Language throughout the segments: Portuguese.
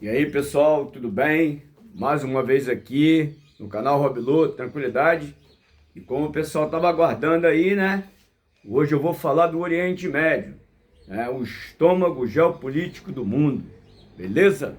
E aí, pessoal, tudo bem? Mais uma vez aqui no canal Robilô, tranquilidade. E como o pessoal estava aguardando aí, né? Hoje eu vou falar do Oriente Médio, né? O estômago geopolítico do mundo, beleza?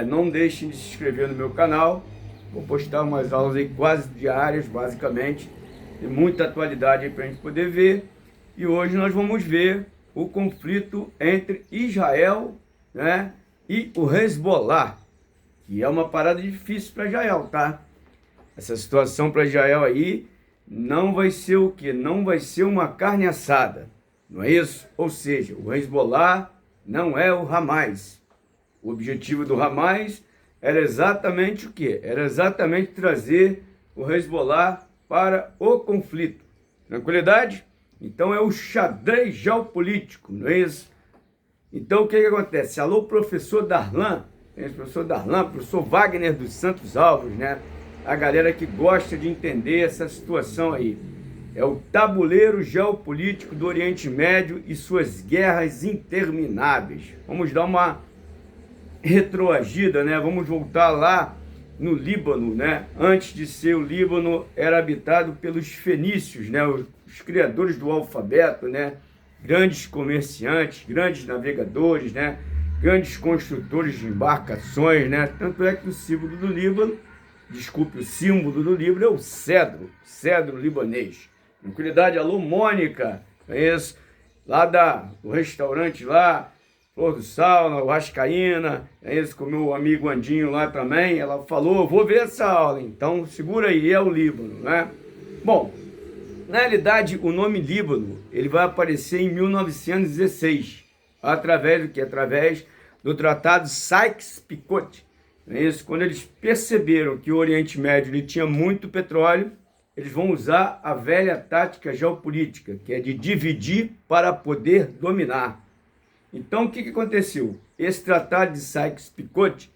Não deixem de se inscrever no meu canal. Vou postar umas aulas aí quase diárias, basicamente. Tem muita atualidade aí para a gente poder ver. E hoje nós vamos ver o conflito entre Israel, né, e o Hezbollah, que é uma parada difícil para Israel, tá? Essa situação para Israel aí não vai ser o quê? Não vai ser uma carne assada, não é isso? Ou seja, o Hezbollah não é o Hamas. O objetivo do Hamas era exatamente o quê? Era exatamente trazer o Hezbollah para o conflito. Tranquilidade? Então é o xadrez geopolítico, não é isso? Então o que acontece? Alô, professor Darlan, professor Darlan, professor Wagner dos Santos Alves, né? A galera que gosta de entender essa situação aí. É o tabuleiro geopolítico do Oriente Médio e suas guerras intermináveis. Vamos dar uma retroagida, né? Vamos voltar lá no Líbano, né? Antes de ser o Líbano, era habitado pelos fenícios, né? Os criadores do alfabeto, né? Grandes comerciantes, grandes navegadores, né? Grandes construtores de embarcações, né? Tanto é que o símbolo do Líbano, o símbolo do Líbano é o cedro libanês. Tranquilidade, alô, Mônica, conheço, lá do restaurante lá, Flor do Sal, na Vascaína, é isso, com o meu amigo Andinho lá também, ela falou, vou ver essa aula, então segura aí, é o Líbano, né? Bom, na realidade, o nome Líbano, ele vai aparecer em 1916, através do que? Através do Tratado Sykes-Picot, é isso? Quando eles perceberam que o Oriente Médio ele tinha muito petróleo, eles vão usar a velha tática geopolítica, que é de dividir para poder dominar. Então, o que aconteceu? Esse tratado de Sykes-Picot,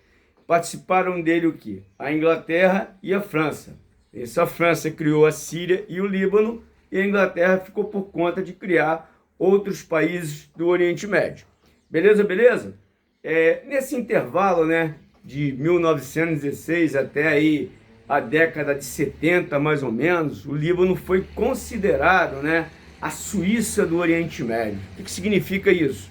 participaram dele o quê? A Inglaterra e a França. Essa França criou a Síria e o Líbano, e a Inglaterra ficou por conta de criar outros países do Oriente Médio. Beleza, beleza? Nesse intervalo, né, de 1916 até aí a década de 70, mais ou menos, o Líbano foi considerado, né, a Suíça do Oriente Médio. O que significa isso?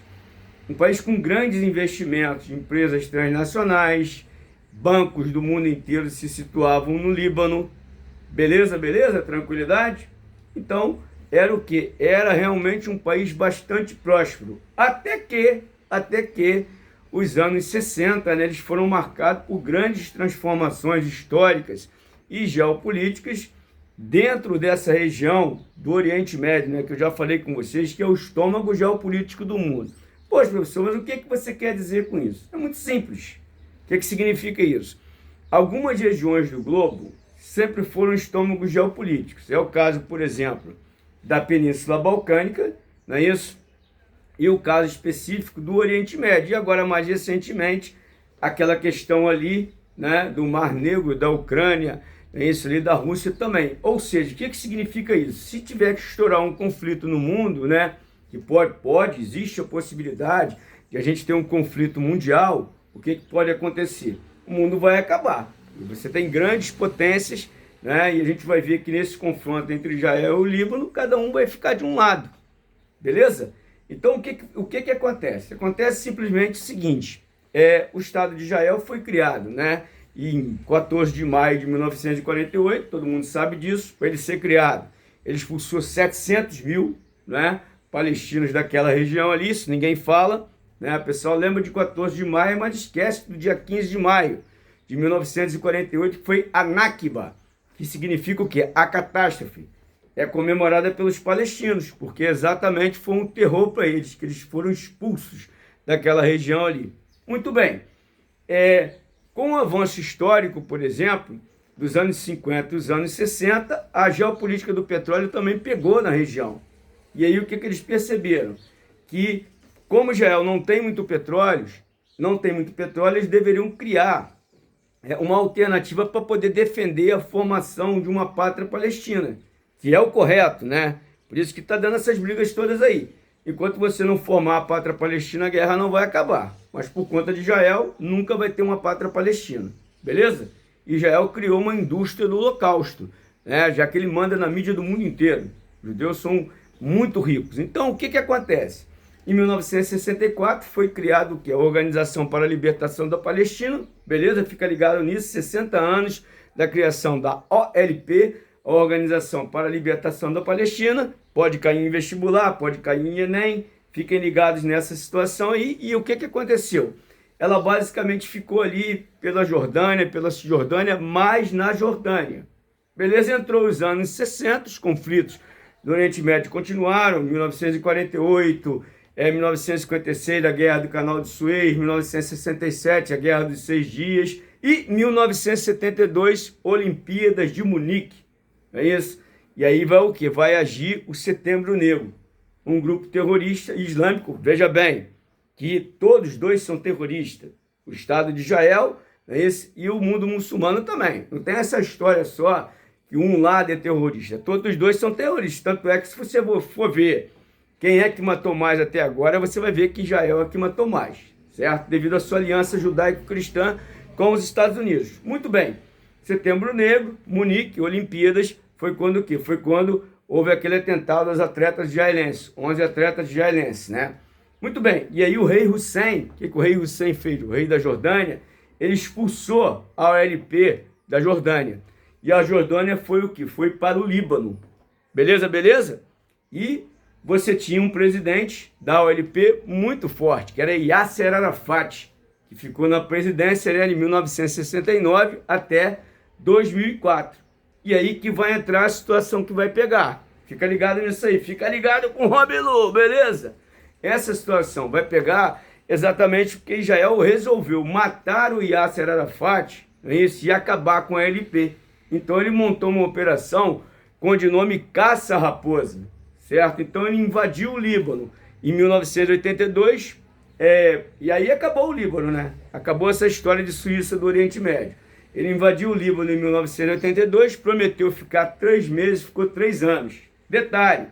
Um país com grandes investimentos de empresas transnacionais, bancos do mundo inteiro se situavam no Líbano. Beleza, beleza? Tranquilidade? Então, era o quê? Era realmente um país bastante próspero. Até que os anos 60, né, eles foram marcados por grandes transformações históricas e geopolíticas dentro dessa região do Oriente Médio, né, que eu já falei com vocês, que é o estômago geopolítico do mundo. Poxa, professor, mas o que você quer dizer com isso? É muito simples. O que significa isso? Algumas regiões do globo sempre foram estômagos geopolíticos. É o caso, por exemplo, da Península Balcânica, não é isso? E o caso específico do Oriente Médio. E agora, mais recentemente, aquela questão ali, né, do Mar Negro, da Ucrânia, é isso ali, da Rússia também. Ou seja, o que significa isso? Se tiver que estourar um conflito no mundo, né, que existe a possibilidade de a gente ter um conflito mundial, o que pode acontecer? O mundo vai acabar. E você tem grandes potências, né? E a gente vai ver que nesse confronto entre Israel e o Líbano, cada um vai ficar de um lado. Beleza? Então, o que acontece? Acontece simplesmente o seguinte, o Estado de Israel foi criado, né, em 14 de maio de 1948, todo mundo sabe disso, para ele ser criado. Ele expulsou 700 mil, né, palestinos daquela região ali, isso ninguém fala, né? O pessoal lembra de 14 de maio, mas esquece do dia 15 de maio de 1948, que foi a Nakba, que significa o quê? A catástrofe. É comemorada pelos palestinos, porque exatamente foi um terror para eles, que eles foram expulsos daquela região ali. Muito bem. Com o avanço histórico, por exemplo, dos anos 50 e dos anos 60, a geopolítica do petróleo também pegou na região. E aí o que eles perceberam? Que como Israel não tem muito petróleo, eles deveriam criar uma alternativa para poder defender a formação de uma pátria palestina, que é o correto, né? Por isso que está dando essas brigas todas aí. enquanto você não formar a pátria palestina, a guerra não vai acabar. Mas por conta de Israel, nunca vai ter uma pátria palestina, beleza? Israel criou uma indústria do holocausto, né? Já que ele manda na mídia do mundo inteiro. Os judeus são muito ricos. Então, o que que acontece? Em 1964 foi criado o que? A Organização para a Libertação da Palestina, beleza? Fica ligado nisso, 60 anos da criação da OLP, a Organização para a Libertação da Palestina. Pode cair em vestibular, pode cair em Enem, fiquem ligados nessa situação aí. E o que que aconteceu? Ela basicamente ficou ali pela Jordânia, pela Cisjordânia, mais na Jordânia. Beleza? Entrou os anos 60, os conflitos do Oriente Médio continuaram, 1948, 1956, a Guerra do Canal de Suez, 1967, a Guerra dos 6 Dias, e 1972, Olimpíadas de Munique. É isso? E aí vai o quê? Vai agir o Setembro Negro, um grupo terrorista islâmico, veja bem, que todos dois são terroristas, o Estado de Israel, é esse, e o mundo muçulmano também. Não tem essa história só que um lado é terrorista, todos os dois são terroristas, tanto é que se você for ver quem é que matou mais até agora, você vai ver que Israel é que matou mais, certo? Devido à sua aliança judaico-cristã com os Estados Unidos. Muito bem, Setembro Negro, Munique, Olimpíadas, foi quando o quê? Foi quando houve aquele atentado aos atletas israelenses, 11 atletas israelenses, né? Muito bem, e aí o rei Hussein, o que o rei Hussein fez? O rei da Jordânia, ele expulsou a OLP da Jordânia. E a Jordânia foi o quê? Foi para o Líbano. Beleza, beleza? E você tinha um presidente da OLP muito forte, que era Yasser Arafat, que ficou na presidência de 1969 até 2004. E aí que vai entrar a situação que vai pegar. Fica ligado nisso aí, fica ligado com o Robilu, beleza? Essa situação vai pegar exatamente porque Israel resolveu matar o Yasser Arafat, e acabar com a OLP. Então ele montou uma operação com o nome Caça-Raposa, certo? Então ele invadiu o Líbano em 1982, e aí acabou o Líbano, né? Acabou essa história de Suíça do Oriente Médio. Ele invadiu o Líbano em 1982, prometeu ficar 3 meses, ficou 3 anos. Detalhe,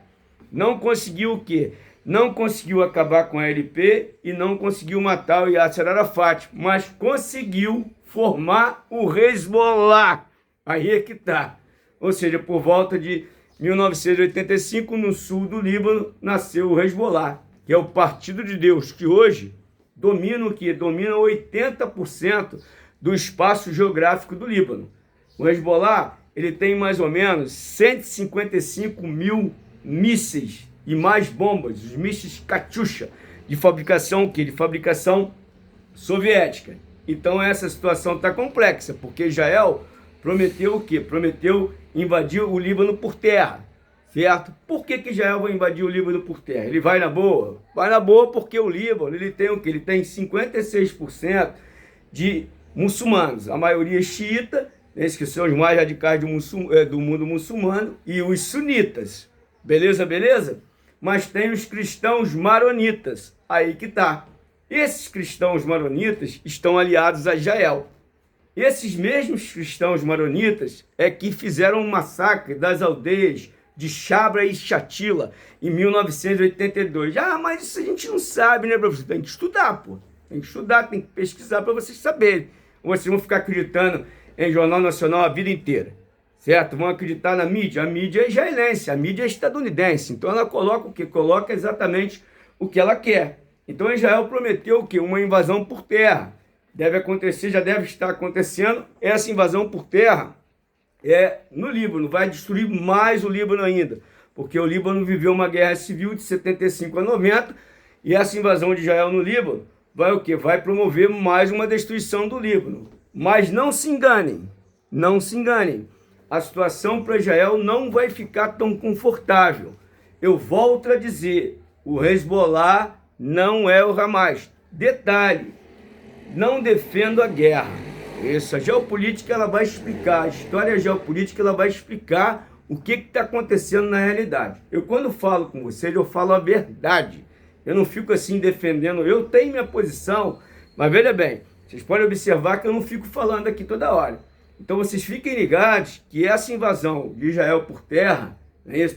não conseguiu o quê? Não conseguiu acabar com a OLP e não conseguiu matar o Yasser Arafat, mas conseguiu formar o Hezbollah. Aí é que tá. Ou seja, por volta de 1985, no sul do Líbano, nasceu o Hezbollah, que é o Partido de Deus, que hoje domina o quê? Domina 80% do espaço geográfico do Líbano. O Hezbollah, ele tem mais ou menos 155 mil mísseis e mais bombas, os mísseis Katyusha, de fabricação o quê? De fabricação soviética. Então essa situação está complexa, porque Israel prometeu o quê? Prometeu invadir o Líbano por terra, certo? Por que Israel vai invadir o Líbano por terra? Ele vai na boa? Vai na boa porque o Líbano, ele tem o quê? Ele tem 56% de muçulmanos, a maioria é xiita, esses que são os mais radicais do mundo muçulmano, e os sunitas, beleza, beleza? Mas tem os cristãos maronitas, aí que tá. Esses cristãos maronitas estão aliados a Israel. Esses mesmos cristãos maronitas é que fizeram um massacre das aldeias de Shabra e Shatila em 1982. Ah, mas isso a gente não sabe, né, professor? Tem que estudar, pô. Tem que estudar, tem que pesquisar para vocês saberem. Ou vocês vão ficar acreditando em Jornal Nacional a vida inteira, certo? Vão acreditar na mídia. A mídia é israelense, a mídia é estadunidense. Então ela coloca o quê? Coloca exatamente o que ela quer. Então Israel prometeu o quê? Uma invasão por terra. Deve acontecer, já deve estar acontecendo. Essa invasão por terra no Líbano. Vai destruir mais o Líbano ainda. Porque o Líbano viveu uma guerra civil de 75 a 90. E essa invasão de Israel no Líbano vai o quê? Vai promover mais uma destruição do Líbano. Mas não se enganem. Não se enganem. A situação para Israel não vai ficar tão confortável. Eu volto a dizer, o Hezbollah não é o Hamas. Detalhe, não defendo a guerra. Isso, a geopolítica ela vai explicar, a história geopolítica ela vai explicar o que está acontecendo na realidade. Eu quando falo com vocês, eu falo a verdade. Eu não fico assim defendendo, eu tenho minha posição, mas veja bem, vocês podem observar que eu não fico falando aqui toda hora. Então vocês fiquem ligados que essa invasão de Israel por terra,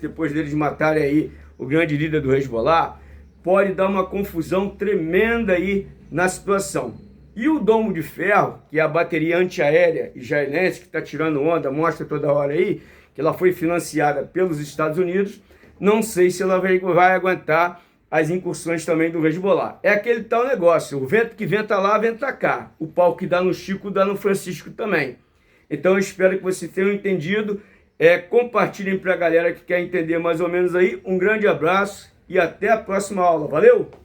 depois deles matarem aí o grande líder do Hezbollah, pode dar uma confusão tremenda aí na situação. E o domo de ferro, que é a bateria antiaérea israelense, que está tirando onda, mostra toda hora aí, que ela foi financiada pelos Estados Unidos, não sei se ela vai aguentar as incursões também do Hezbollah. É aquele tal negócio, o vento que venta lá, venta cá. O pau que dá no Chico, dá no Francisco também. Então eu espero que vocês tenham entendido. Compartilhem para a galera que quer entender mais ou menos aí. Um grande abraço e até a próxima aula. Valeu!